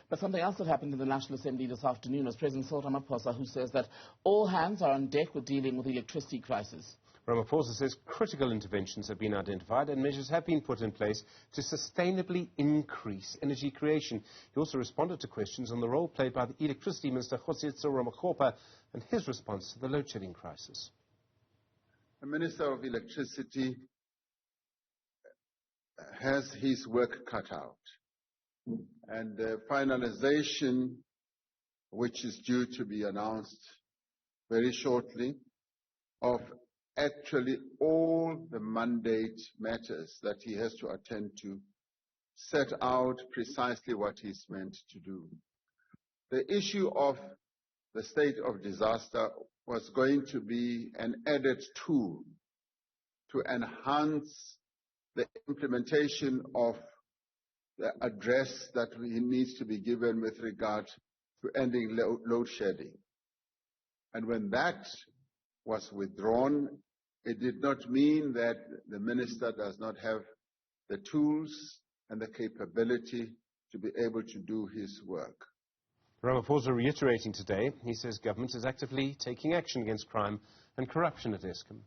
But something else that happened in the National Assembly this afternoon was President Cyril Ramaphosa, who says that all hands are on deck with dealing with the electricity crisis. Ramaphosa says critical interventions have been identified and measures have been put in place to sustainably increase energy creation. He also responded to questions on the role played by the Electricity Minister, Kgosietso Ramakgopa, and his response to the load-shedding crisis. The Minister of Electricity has his work cut out. And the finalization, which is due to be announced very shortly, of actually all the mandate matters that he has to attend to, set out precisely what he's meant to do. The issue of the state of disaster was going to be an added tool to enhance the implementation of the address that needs to be given with regard to ending load shedding. And when that was withdrawn, it did not mean that the minister does not have the tools and the capability to be able to do his work. Ramaphosa reiterating today, he says government is actively taking action against crime and corruption at Eskom.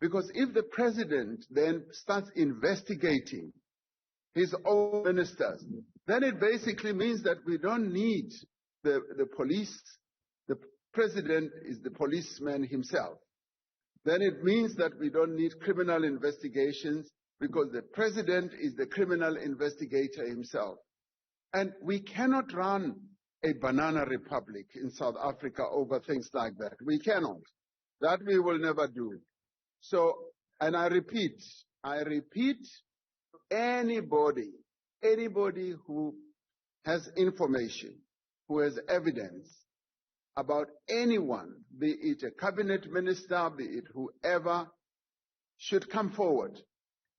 Because if the president then starts investigating his own ministers, then it basically means that we don't need the police. The president is the policeman himself. Then it means that we don't need criminal investigations because the president is the criminal investigator himself. And we cannot run a banana republic in South Africa over things like that. We cannot. That we will never do. So, and I repeat, anybody who has information, who has evidence about anyone, be it a cabinet minister, be it whoever, should come forward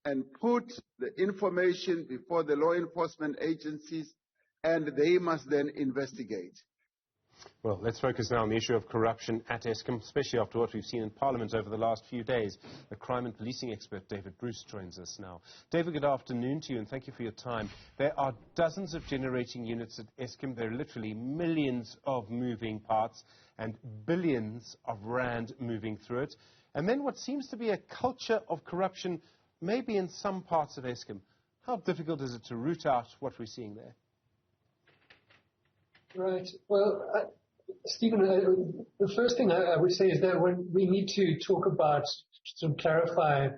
and put the information before the law enforcement agencies, and they must then investigate. Well, let's focus now on the issue of corruption at Eskom, especially after what we've seen in Parliament over the last few days. The crime and policing expert David Bruce joins us now. David, good afternoon to you and thank you for your time. There are dozens of generating units at Eskom. There are literally millions of moving parts and billions of rand moving through it. And then what seems to be a culture of corruption, maybe in some parts of Eskom. How difficult is it to root out what we're seeing there? Right. Well, Stephen, the first thing I would say is that when we need to talk about, to clarify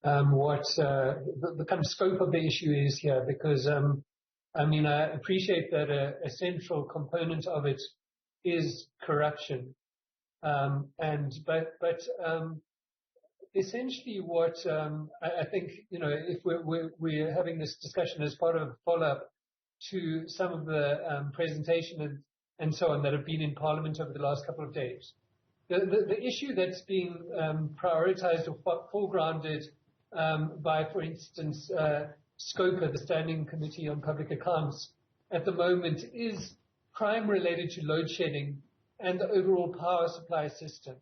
what the kind of scope of the issue is here, because I mean, I appreciate that a central component of it is corruption, but essentially what I think, you know, if we're having this discussion as part of a follow-up to some of the presentation and so on that have been in Parliament over the last couple of days. The issue that's being prioritized or foregrounded by, for instance, SCOPA, the Standing Committee on Public Accounts, at the moment is crime related to load shedding and the overall power supply system.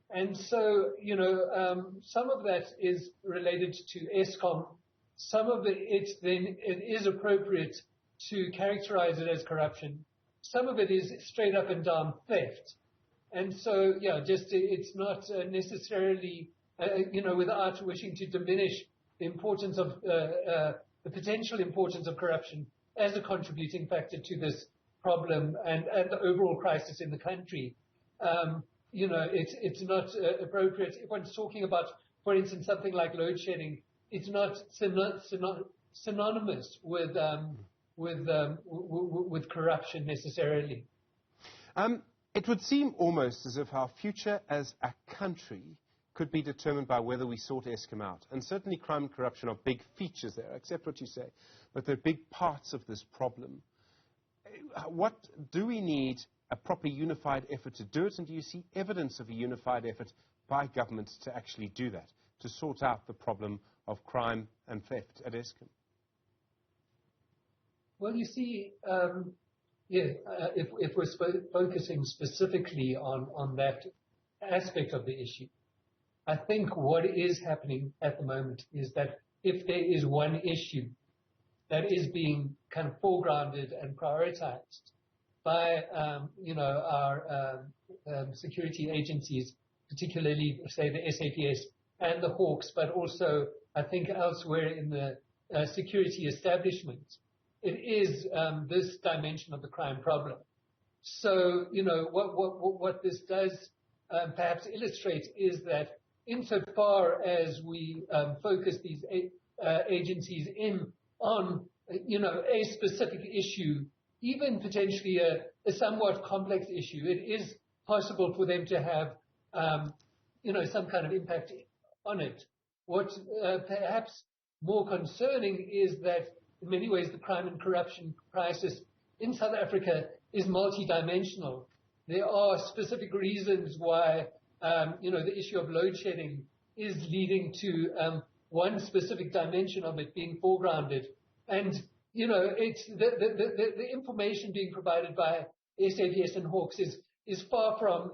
And so, you know, some of that is related to Eskom. Some of it is appropriate to characterize it as corruption. Some of it is straight up and down theft. And so, yeah, just it's not necessarily, you know, without wishing to diminish the importance of, the potential importance of corruption as a contributing factor to this problem and the overall crisis in the country. You know, it's not appropriate. If one's talking about, for instance, something like load shedding, it's not synonymous with corruption necessarily. It would seem almost as if our future as a country could be determined by whether we sort Eskom out. And certainly crime and corruption are big features there, I accept what you say, but they're big parts of this problem. What do we need a proper unified effort to do it, and do you see evidence of a unified effort by government to actually do that, to sort out the problem of crime and theft at Eskom? Well, you see, if we're focusing specifically on that aspect of the issue, I think what is happening at the moment is that if there is one issue that is being kind of foregrounded and prioritized by, our security agencies, particularly, say, the SAPS and the Hawks, but also, I think, elsewhere in the security establishment. It is this dimension of the crime problem. So, what this does perhaps illustrate is that insofar as we focus these agencies in on, a specific issue, even potentially a somewhat complex issue, it is possible for them to have, some kind of impact on it. What perhaps more concerning is that in many ways the crime and corruption crisis in South Africa is multidimensional. There are specific reasons why, the issue of load shedding is leading to one specific dimension of it being foregrounded. And, it's the information being provided by SAPS and Hawks is far from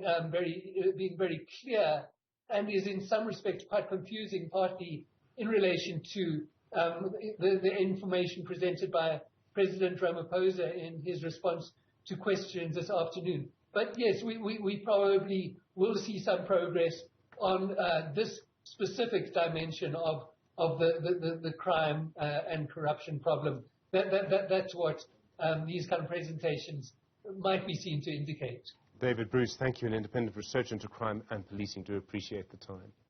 being very clear, and is in some respects quite confusing, partly in relation to the information presented by President Ramaphosa in his response to questions this afternoon. But yes, we probably will see some progress on this specific dimension of the crime and corruption problem. That's what these kind of presentations might be seen to indicate. David Bruce, thank you. An independent researcher into crime and policing. Do appreciate the time.